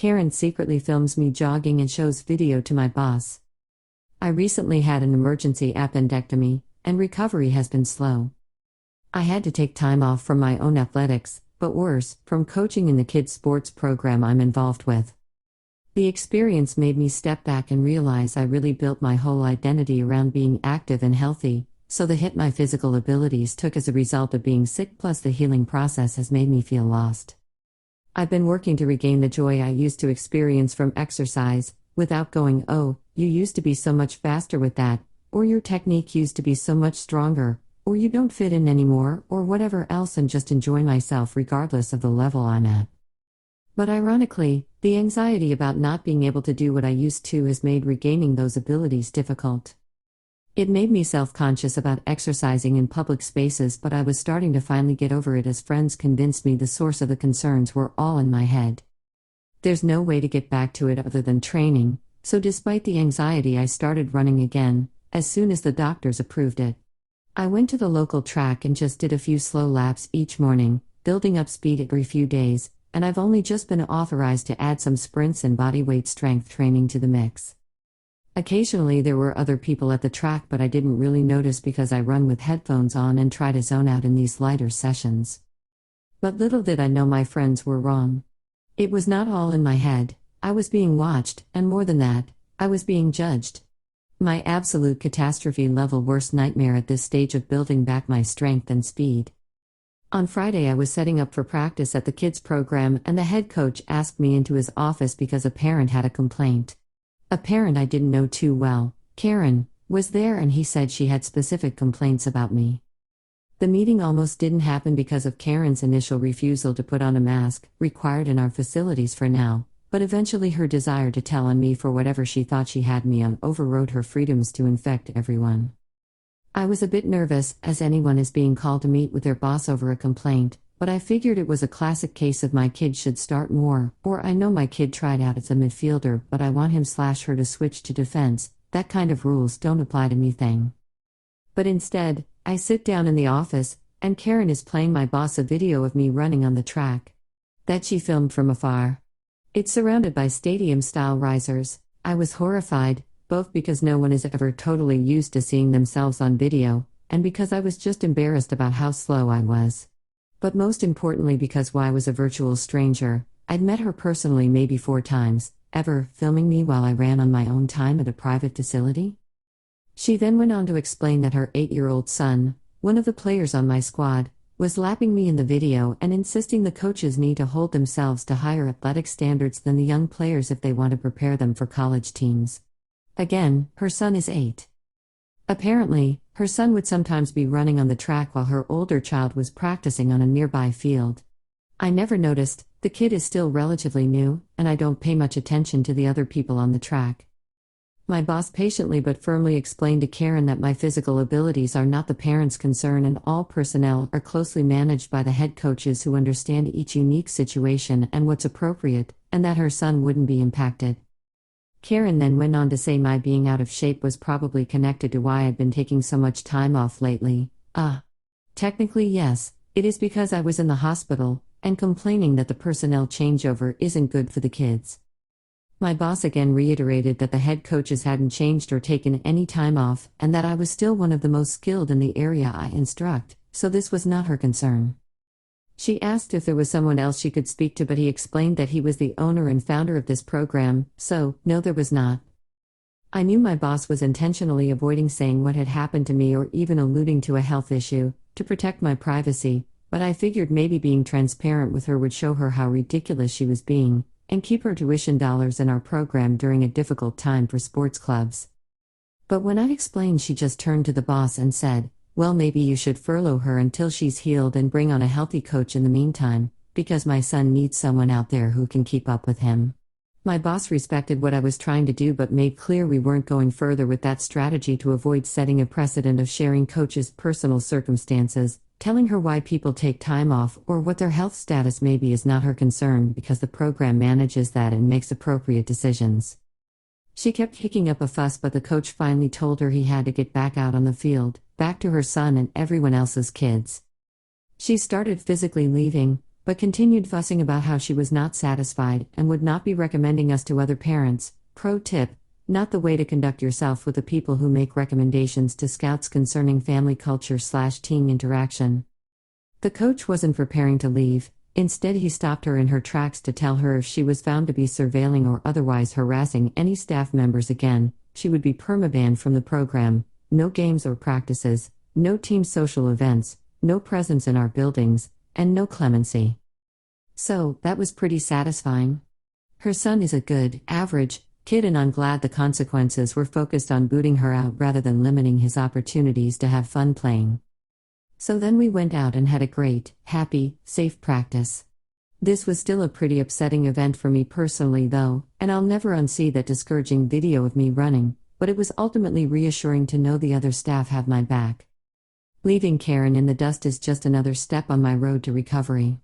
Karen secretly films me jogging and shows video to my boss. I recently had an emergency appendectomy, and recovery has been slow. I had to take time off from my own athletics, but worse, from coaching in the kids' sports program I'm involved with. The experience made me step back and realize I really built my whole identity around being active and healthy, so the hit my physical abilities took as a result of being sick plus the healing process has made me feel lost. I've been working to regain the joy I used to experience from exercise, without going, "Oh, you used to be so much faster with that," or "your technique used to be so much stronger," or "you don't fit in anymore," or whatever else, and just enjoy myself regardless of the level I'm at. But ironically, the anxiety about not being able to do what I used to has made regaining those abilities difficult. It made me self-conscious about exercising in public spaces, but I was starting to finally get over it as friends convinced me the source of the concerns were all in my head. There's no way to get back to it other than training, so despite the anxiety I started running again, as soon as the doctors approved it. I went to the local track and just did a few slow laps each morning, building up speed every few days, and I've only just been authorized to add some sprints and bodyweight strength training to the mix. Occasionally there were other people at the track, but I didn't really notice because I run with headphones on and try to zone out in these lighter sessions. But little did I know my friends were wrong. It was not all in my head. I was being watched, and more than that, I was being judged. My absolute catastrophe level worst nightmare at this stage of building back my strength and speed. On Friday I was setting up for practice at the kids program, and the head coach asked me into his office because a parent had a complaint. A parent I didn't know too well, Karen, was there, and he said she had specific complaints about me. The meeting almost didn't happen because of Karen's initial refusal to put on a mask, required in our facilities for now, but eventually her desire to tell on me for whatever she thought she had me on overrode her freedoms to infect everyone. I was a bit nervous, as anyone is being called to meet with their boss over a complaint, but I figured it was a classic case of my kid should start more, or I know my kid tried out as a midfielder but I want him/her to switch to defense, that kind of rules don't apply to me thing. But instead, I sit down in the office, and Karen is playing my boss a video of me running on the track. That she filmed from afar. It's surrounded by stadium-style risers. I was horrified, both because no one is ever totally used to seeing themselves on video, and because I was just embarrassed about how slow I was. But most importantly because while I was a virtual stranger, I'd met her personally maybe 4 times, ever, filming me while I ran on my own time at a private facility. She then went on to explain that her 8-year-old son, one of the players on my squad, was lapping me in the video and insisting the coaches need to hold themselves to higher athletic standards than the young players if they want to prepare them for college teams. Again, her son is 8. Apparently, her son would sometimes be running on the track while her older child was practicing on a nearby field. I never noticed. The kid is still relatively new, and I don't pay much attention to the other people on the track. My boss patiently but firmly explained to Karen that my physical abilities are not the parents' concern and all personnel are closely managed by the head coaches who understand each unique situation and what's appropriate, and that her son wouldn't be impacted. Karen then went on to say my being out of shape was probably connected to why I'd been taking so much time off lately. Technically yes, it is because I was in the hospital, and complaining that the personnel changeover isn't good for the kids. My boss again reiterated that the head coaches hadn't changed or taken any time off, and that I was still one of the most skilled in the area I instruct, so this was not her concern. She asked if there was someone else she could speak to, but he explained that he was the owner and founder of this program, so, no, there was not. I knew my boss was intentionally avoiding saying what had happened to me or even alluding to a health issue, to protect my privacy, but I figured maybe being transparent with her would show her how ridiculous she was being, and keep her tuition dollars in our program during a difficult time for sports clubs. But when I explained, she just turned to the boss and said, "Well, maybe you should furlough her until she's healed and bring on a healthy coach in the meantime, because my son needs someone out there who can keep up with him." My boss respected what I was trying to do but made clear we weren't going further with that strategy to avoid setting a precedent of sharing coaches' personal circumstances. Telling her why people take time off or what their health status may be is not her concern because the program manages that and makes appropriate decisions. She kept kicking up a fuss, but the coach finally told her he had to get back out on the field, back to her son and everyone else's kids. She started physically leaving, but continued fussing about how she was not satisfied and would not be recommending us to other parents. Pro tip: not the way to conduct yourself with the people who make recommendations to scouts concerning family culture/teen interaction. The coach wasn't preparing to leave. Instead, he stopped her in her tracks to tell her if she was found to be surveilling or otherwise harassing any staff members again, she would be permabanned from the program. No games or practices, no team social events, no presence in our buildings, and no clemency. So, that was pretty satisfying. Her son is a good, average kid, and I'm glad the consequences were focused on booting her out rather than limiting his opportunities to have fun playing. So then we went out and had a great, happy, safe practice. This was still a pretty upsetting event for me personally though, and I'll never unsee that discouraging video of me running, but it was ultimately reassuring to know the other staff have my back. Leaving Karen in the dust is just another step on my road to recovery.